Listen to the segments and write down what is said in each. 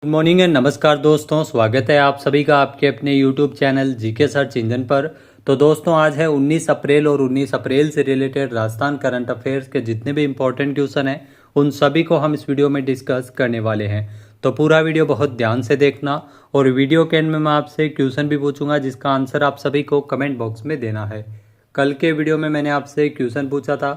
Good morning and नमस्कार दोस्तों, स्वागत है आप सभी का आपके अपने YouTube channel GK search engine पर। तो दोस्तों आज है 19 अप्रैल और 19 अप्रैल से रिलेटेड राजस्थान करंट अफेयर्स के जितने भी इंपॉर्टेंट क्वेश्चन हैं उन सभी को हम इस वीडियो में डिस्कस करने वाले हैं। तो पूरा वीडियो बहुत ध्यान से देखना और वीडियो के एंड में मैं आपसे क्वेश्चन भी पूछूंगा जिसका आंसर आप सभी को कमेंट बॉक्स में देना है। कल के वीडियो में मैंने आपसे क्वेश्चन पूछा था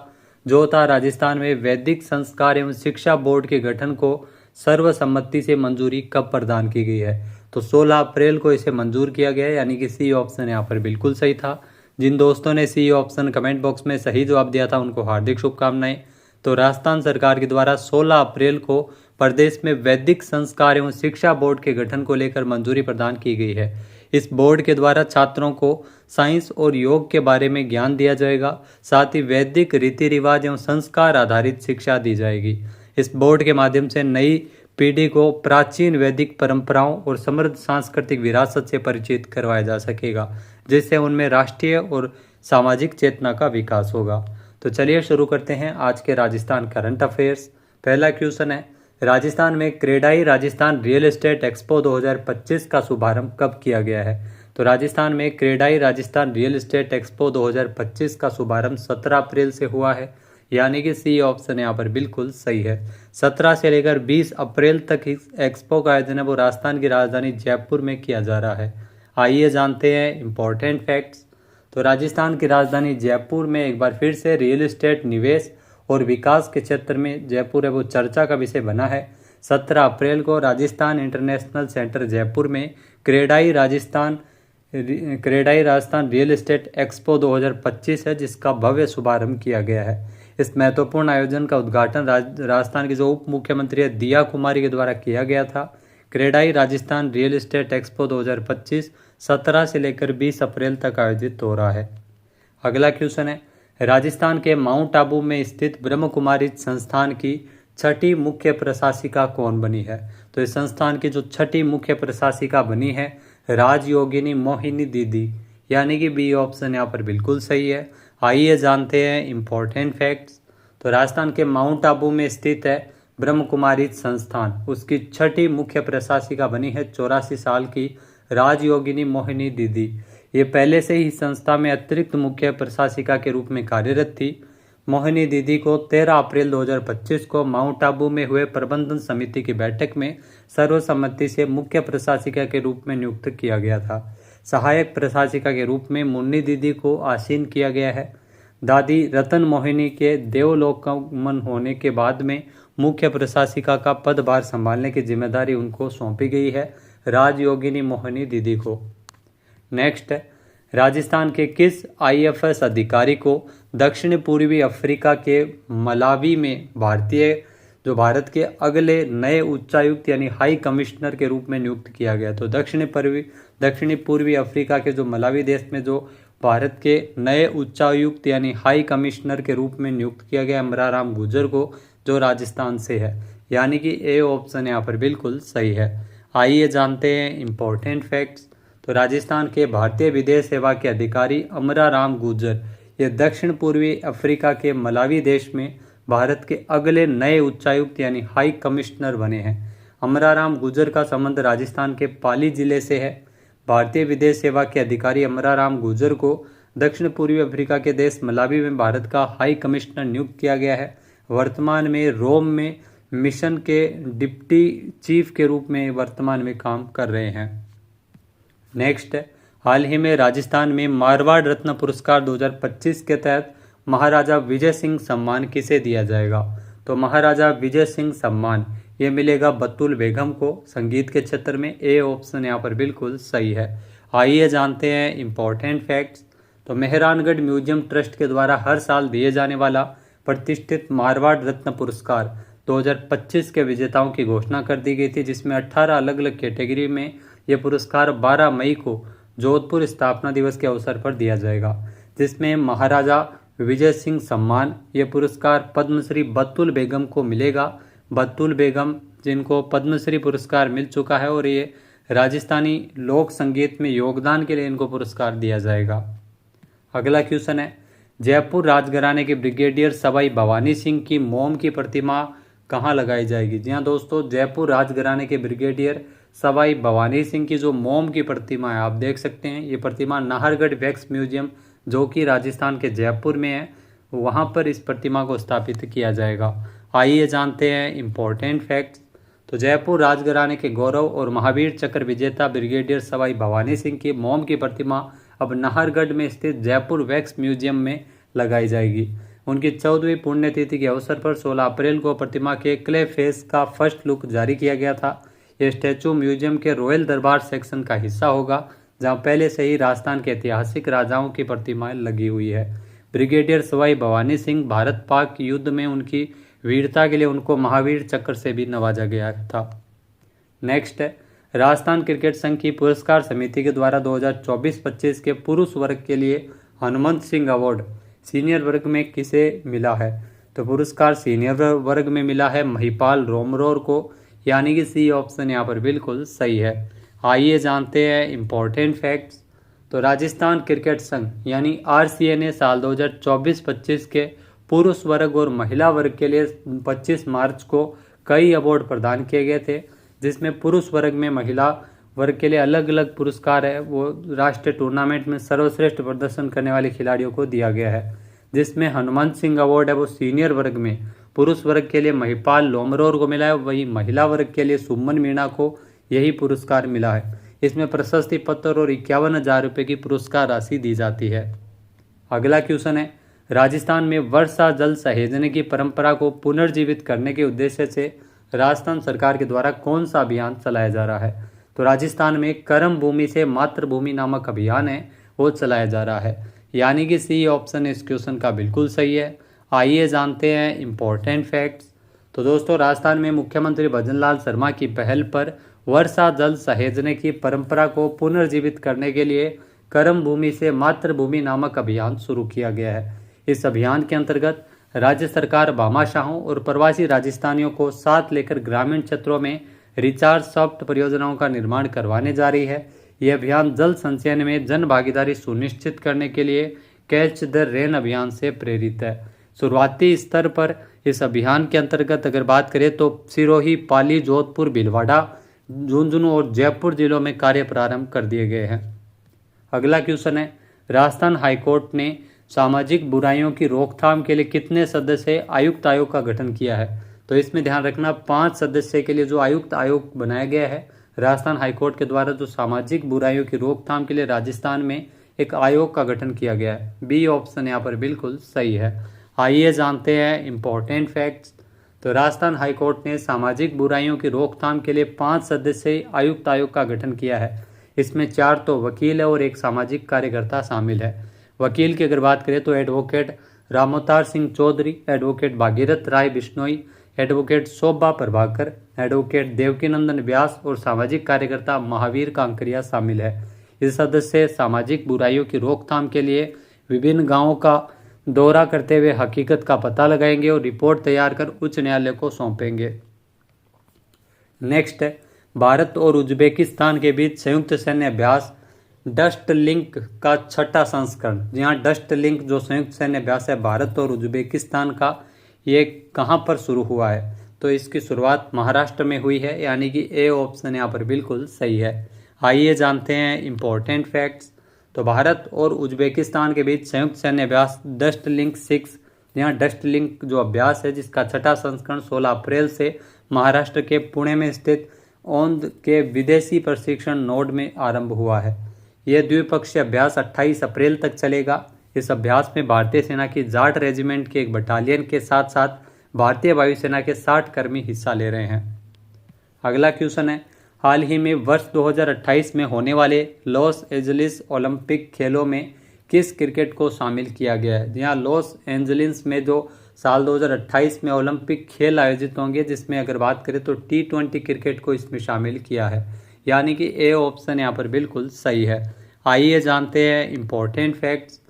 जो था राजस्थान में वैदिक संस्कार एवं शिक्षा बोर्ड के गठन को सर्वसम्मति से मंजूरी कब प्रदान की गई है। तो 16 अप्रैल को इसे मंजूर किया गया है, यानी कि सी ऑप्शन यहाँ पर बिल्कुल सही था। जिन दोस्तों ने सी ऑप्शन कमेंट बॉक्स में सही जवाब दिया था उनको हार्दिक शुभकामनाएं। तो राजस्थान सरकार के द्वारा 16 अप्रैल को प्रदेश में वैदिक संस्कार एवं शिक्षा बोर्ड के गठन को लेकर मंजूरी प्रदान की गई है। इस बोर्ड के द्वारा छात्रों को साइंस और योग के बारे में ज्ञान दिया जाएगा, साथ ही वैदिक रीति रिवाज एवं संस्कार आधारित शिक्षा दी जाएगी। इस बोर्ड के माध्यम से नई पीढ़ी को प्राचीन वैदिक परंपराओं और समृद्ध सांस्कृतिक विरासत से परिचित करवाया जा सकेगा, जिससे उनमें राष्ट्रीय और सामाजिक चेतना का विकास होगा। तो चलिए शुरू करते हैं आज के राजस्थान करंट अफेयर्स। पहला क्वेश्चन है, राजस्थान में CREDAI Rajasthan real estate expo 2025 का शुभारंभ कब किया गया है। तो राजस्थान में CREDAI Rajasthan real estate expo 2025 का शुभारंभ 17 अप्रैल से हुआ है, यानी कि सी ऑप्शन यहाँ पर बिल्कुल सही है। 17 से लेकर 20 अप्रैल तक इस एक्सपो का आयोजन है वो राजस्थान की राजधानी जयपुर में किया जा रहा है। आइए जानते हैं इंपॉर्टेंट फैक्ट्स। तो राजस्थान की राजधानी जयपुर में एक बार फिर से रियल एस्टेट निवेश और विकास के क्षेत्र में जयपुर है वो चर्चा का विषय बना है। 17 अप्रैल को राजस्थान इंटरनेशनल सेंटर जयपुर में CREDAI Rajasthan real estate expo 2025 है जिसका भव्य शुभारंभ किया गया है। इस महत्वपूर्ण आयोजन का उद्घाटन राजस्थान की जो उप मुख्यमंत्री है दिया कुमारी के द्वारा किया गया था। CREDAI Rajasthan real estate expo 2025 17 से लेकर 20 अप्रैल तक आयोजित हो रहा है। अगला क्वेश्चन है, राजस्थान के माउंट आबू में स्थित ब्रह्म कुमारी संस्थान की छठी मुख्य प्रशासिका कौन बनी है। तो इस संस्थान की जो छठी मुख्य प्रशासिका बनी है राजयोगिनी मोहिनी दीदी, यानी कि बी ऑप्शन यहाँ पर बिल्कुल सही है। आइए जानते हैं इंपॉर्टेंट फैक्ट्स। तो राजस्थान के माउंट आबू में स्थित है ब्रह्म कुमारी संस्थान, उसकी छठी मुख्य प्रशासिका बनी है 84 साल की राजयोगिनी मोहिनी दीदी। ये पहले से ही संस्था में अतिरिक्त मुख्य प्रशासिका के रूप में कार्यरत थी। मोहिनी दीदी को 13 अप्रैल 2025 को माउंट आबू में हुए प्रबंधन समिति की बैठक में सर्वसम्मति से मुख्य प्रशासिका के रूप में नियुक्त किया गया था। सहायक प्रशासिका के रूप में मुन्नी दीदी को आसीन किया गया है। दादी रतन मोहिनी के देवलोकगमन होने के बाद में मुख्य प्रशासिका का पदभार संभालने की जिम्मेदारी उनको सौंपी गई है राजयोगिनी मोहिनी दीदी को। नेक्स्ट है, राजस्थान के किस आईएफएस अधिकारी को दक्षिण पूर्वी अफ्रीका के मलावी में भारत के अगले नए उच्चायुक्त यानी हाई कमिश्नर के रूप में नियुक्त किया गया। तो दक्षिणी पूर्वी अफ्रीका के जो मलावी देश में जो भारत के नए उच्चायुक्त यानी हाई कमिश्नर के रूप में नियुक्त किया गया अमराराम गुर्जर को, जो राजस्थान से है, यानी कि ए ऑप्शन यहाँ पर बिल्कुल सही है। आइए जानते हैं इंपॉर्टेंट फैक्ट्स। तो राजस्थान के भारतीय विदेश सेवा के अधिकारी अमराराम गुर्जर ये दक्षिण पूर्वी अफ्रीका के मलावी देश में भारत के अगले नए उच्चायुक्त यानी हाई कमिश्नर बने हैं। अमराराम गुर्जर का संबंध राजस्थान के पाली जिले से है। भारतीय विदेश सेवा के अधिकारी अमराराम गुर्जर को दक्षिण पूर्वी अफ्रीका के देश मलावी में भारत का हाई कमिश्नर नियुक्त किया गया है। वर्तमान में रोम में मिशन के डिप्टी चीफ के रूप में वर्तमान में काम कर रहे हैं। नेक्स्ट है, हाल ही में राजस्थान में मारवाड़ रत्न पुरस्कार 2025 के तहत महाराजा विजय सिंह सम्मान किसे दिया जाएगा। तो महाराजा विजय सिंह सम्मान ये मिलेगा बतुल बेगम को संगीत के क्षेत्र में। ए ऑप्शन यहाँ पर बिल्कुल सही है। आइए जानते हैं इंपॉर्टेंट फैक्ट्स। तो मेहरानगढ़ म्यूजियम ट्रस्ट के द्वारा हर साल दिए जाने वाला प्रतिष्ठित मारवाड़ रत्न पुरस्कार 2025 के विजेताओं की घोषणा कर दी गई थी, जिसमें 18 अलग अलग कैटेगरी में ये पुरस्कार 12 मई को जोधपुर स्थापना दिवस के अवसर पर दिया जाएगा, जिसमें महाराजा विजय सिंह सम्मान ये पुरस्कार पद्मश्री बतुल बेगम को मिलेगा। बतुल बेगम जिनको पद्मश्री पुरस्कार मिल चुका है और ये राजस्थानी लोक संगीत में योगदान के लिए इनको पुरस्कार दिया जाएगा। अगला क्वेश्चन है, जयपुर राजघराने के ब्रिगेडियर सवाई भवानी सिंह की मोम की प्रतिमा कहाँ लगाई जाएगी? जी हाँ दोस्तों, जयपुर राजघराने के ब्रिगेडियर सवाई भवानी सिंह की जो मोम की प्रतिमा है, आप देख सकते हैं, ये प्रतिमा नाहरगढ़ वैक्स म्यूजियम जो कि राजस्थान के जयपुर में है, वहाँ पर इस प्रतिमा को स्थापित किया जाएगा। आइए जानते हैं इम्पोर्टेंट फैक्ट्स। तो जयपुर राजघराने के गौरव और महावीर चक्र विजेता ब्रिगेडियर सवाई भवानी सिंह की मोम की प्रतिमा अब नाहरगढ़ में स्थित जयपुर वैक्स म्यूजियम में लगाई जाएगी। उनकी 14वीं पुण्यतिथि के अवसर पर 16 अप्रैल को प्रतिमा के क्ले फेस का फर्स्ट लुक जारी किया गया था। यह स्टैचू म्यूजियम के रॉयल दरबार सेक्शन का हिस्सा होगा, जहां पहले से ही राजस्थान के ऐतिहासिक राजाओं की प्रतिमाएं लगी हुई है। ब्रिगेडियर सवाई भवानी सिंह भारत पाक युद्ध में उनकी वीरता के लिए उनको महावीर चक्र से भी नवाजा गया था। नेक्स्ट है, राजस्थान क्रिकेट संघ की पुरस्कार समिति के द्वारा 2024-25 के पुरुष वर्ग के लिए हनुमंत सिंह अवार्ड सीनियर वर्ग में किसे मिला है? तो पुरस्कार सीनियर वर्ग में मिला है महिपाल रोमरोर को, यानी कि सी ऑप्शन यहाँ पर बिल्कुल सही है। आइए जानते हैं इम्पोर्टेंट फैक्ट्स। तो राजस्थान क्रिकेट संघ यानी RCA ने साल 2024-25 के पुरुष वर्ग और महिला वर्ग के लिए 25 मार्च को कई अवार्ड प्रदान किए गए थे, जिसमें पुरुष वर्ग में महिला वर्ग के लिए अलग अलग पुरस्कार है वो राष्ट्रीय टूर्नामेंट में सर्वश्रेष्ठ प्रदर्शन करने वाले खिलाड़ियों को दिया गया है, जिसमें हनुमंत सिंह अवार्ड है वो सीनियर वर्ग में पुरुष वर्ग के लिए महिपाल लोमरोर को मिला है, वही महिला वर्ग के लिए सुमन मीणा को यही पुरस्कार मिला है। इसमें प्रशस्ति पत्र और 51,000 रुपये की पुरस्कार राशि दी जाती है। अगला क्वेश्चन है, राजस्थान में वर्षा जल सहेजने की परंपरा को पुनर्जीवित करने के उद्देश्य से राजस्थान सरकार के द्वारा कौन सा अभियान चलाया जा रहा है? तो राजस्थान में कर्म भूमि से मातृभूमि नामक अभियान है वो चलाया जा रहा है, यानी कि सी ऑप्शन इस क्वेश्चन का बिल्कुल सही है। आइए जानते हैं इम्पोर्टेंट फैक्ट्स। तो दोस्तों, राजस्थान में मुख्यमंत्री भजनलाल शर्मा की पहल पर वर्षा जल सहेजने की परंपरा को पुनर्जीवित करने के लिए कर्म भूमि से मातृभूमि नामक अभियान शुरू किया गया है। इस अभियान के अंतर्गत राज्य सरकार भामाशाहों और प्रवासी राजस्थानियों को साथ लेकर ग्रामीण क्षेत्रों में रिचार्ज सॉफ्ट परियोजनाओं का निर्माण करवाने जा रही है। यह अभियान जल संचयन में जन भागीदारी सुनिश्चित करने के लिए कैच द रेन अभियान से प्रेरित है। शुरुआती स्तर पर इस अभियान के अंतर्गत अगर बात करें तो सिरोही, पाली, जोधपुर, भीलवाड़ा, झुंझुनू और जयपुर जिलों में कार्य प्रारंभ कर दिए गए हैं। अगला क्वेश्चन है, राजस्थान हाईकोर्ट ने सामाजिक बुराइयों की रोकथाम के लिए कितने सदस्य आयुक्त आयोग का गठन किया है? तो इसमें ध्यान रखना 5 सदस्य के लिए जो आयुक्त आयोग बनाया गया है राजस्थान हाईकोर्ट के द्वारा, जो सामाजिक बुराइयों की रोकथाम के लिए राजस्थान में एक आयोग का गठन किया गया है। बी ऑप्शन यहाँ पर बिल्कुल सही है। आइए जानते हैं इम्पोर्टेंट फैक्ट्स। तो राजस्थान हाईकोर्ट ने सामाजिक बुराइयों की रोकथाम के लिए 5 सदस्यीय आयुक्त आयोग का गठन किया है। इसमें 4 तो वकील है और एक सामाजिक कार्यकर्ता शामिल है। वकील की अगर बात करें तो एडवोकेट रामोतार सिंह चौधरी, एडवोकेट भागीरथ राय बिश्नोई, एडवोकेट शोभा प्रभाकर, एडवोकेट देवकीनंदन व्यास और सामाजिक कार्यकर्ता महावीर कांकरिया शामिल है। इस सदस्य सामाजिक बुराइयों की रोकथाम के लिए विभिन्न गांवों का दौरा करते हुए हकीकत का पता लगाएंगे और रिपोर्ट तैयार कर उच्च न्यायालय को सौंपेंगे। नेक्स्ट है, भारत और उज्बेकिस्तान के बीच संयुक्त सैन्य अभ्यास डस्ट लिंक का 6ठा संस्करण। जी हाँ, डस्ट लिंक जो संयुक्त सैन्य अभ्यास है भारत और उज्बेकिस्तान का, ये कहाँ पर शुरू हुआ है? तो इसकी शुरुआत महाराष्ट्र में हुई है, यानी कि ए ऑप्शन यहाँ पर बिल्कुल सही है। आइए जानते हैं इम्पोर्टेंट फैक्ट्स। तो भारत और उज्बेकिस्तान के बीच संयुक्त सैन्य अभ्यास डस्ट लिंक 6, यहाँ डस्ट लिंक जो अभ्यास है जिसका 6ठा संस्करण 16 अप्रैल से महाराष्ट्र के पुणे में स्थित औंध के विदेशी प्रशिक्षण नोड में आरंभ हुआ है। यह द्विपक्षीय अभ्यास 28 अप्रैल तक चलेगा। इस अभ्यास में भारतीय सेना की जाट रेजिमेंट के एक बटालियन के साथ साथ भारतीय वायुसेना के 60 कर्मी हिस्सा ले रहे हैं। अगला क्वेश्चन है, हाल ही में वर्ष 2028 में होने वाले लॉस एंजलिस ओलंपिक खेलों में किस क्रिकेट को शामिल किया गया है? यहाँ लॉस एंजलिस में जो साल 2028 में ओलंपिक खेल आयोजित होंगे, जिसमें अगर बात करें तो T20 क्रिकेट को इसमें शामिल किया है, यानी कि ए ऑप्शन यहाँ पर बिल्कुल सही है। आइए जानते हैं इम्पोर्टेंट फैक्ट्स।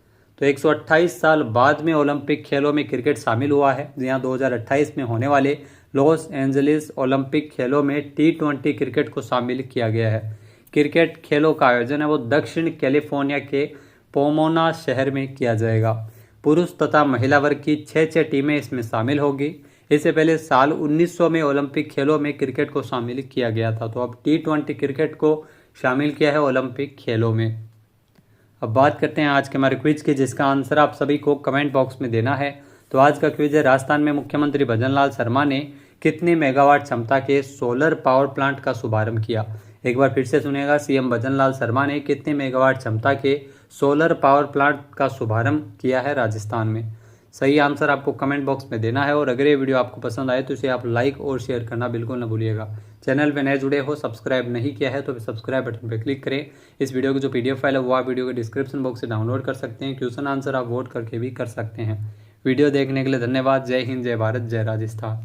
तो 128 साल बाद में ओलंपिक खेलों में क्रिकेट शामिल हुआ है। यहाँ 2028 में होने वाले लॉस एंजलिस ओलंपिक खेलों में T20 क्रिकेट को शामिल किया गया है। क्रिकेट खेलों का आयोजन है वो दक्षिण कैलिफोर्निया के पोमोना शहर में किया जाएगा। पुरुष तथा महिला वर्ग की 6 टीमें इसमें शामिल होगी। इससे पहले साल 1900 में ओलंपिक खेलों में क्रिकेट को शामिल किया गया था। तो अब T20 क्रिकेट को शामिल किया है ओलंपिक खेलों में। अब बात करते हैं आज के हमारे क्विज की, जिसका आंसर आप सभी को कमेंट बॉक्स में देना है। तो आज का क्विज है, राजस्थान में मुख्यमंत्री भजनलाल शर्मा ने कितने मेगावाट क्षमता के सोलर पावर प्लांट का शुभारंभ किया। एक बार फिर से सुनिएगा, सीएम भजनलाल शर्मा ने कितने मेगावाट क्षमता के सोलर पावर प्लांट का शुभारंभ किया है राजस्थान में। सही आंसर आपको कमेंट बॉक्स में देना है। और अगर ये वीडियो आपको पसंद आए तो इसे आप लाइक और शेयर करना बिल्कुल न भूलिएगा। चैनल पे नए जुड़े हो, सब्सक्राइब नहीं किया है तो सब्सक्राइब बटन पर क्लिक करें। इस वीडियो की जो PDF फाइल है वो आप वीडियो के डिस्क्रिप्शन बॉक्स से डाउनलोड कर सकते हैं। क्वेश्चन आंसर आप वोट करके भी कर सकते हैं। वीडियो देखने के लिए धन्यवाद। जय हिंद, जय भारत, जय राजस्थान।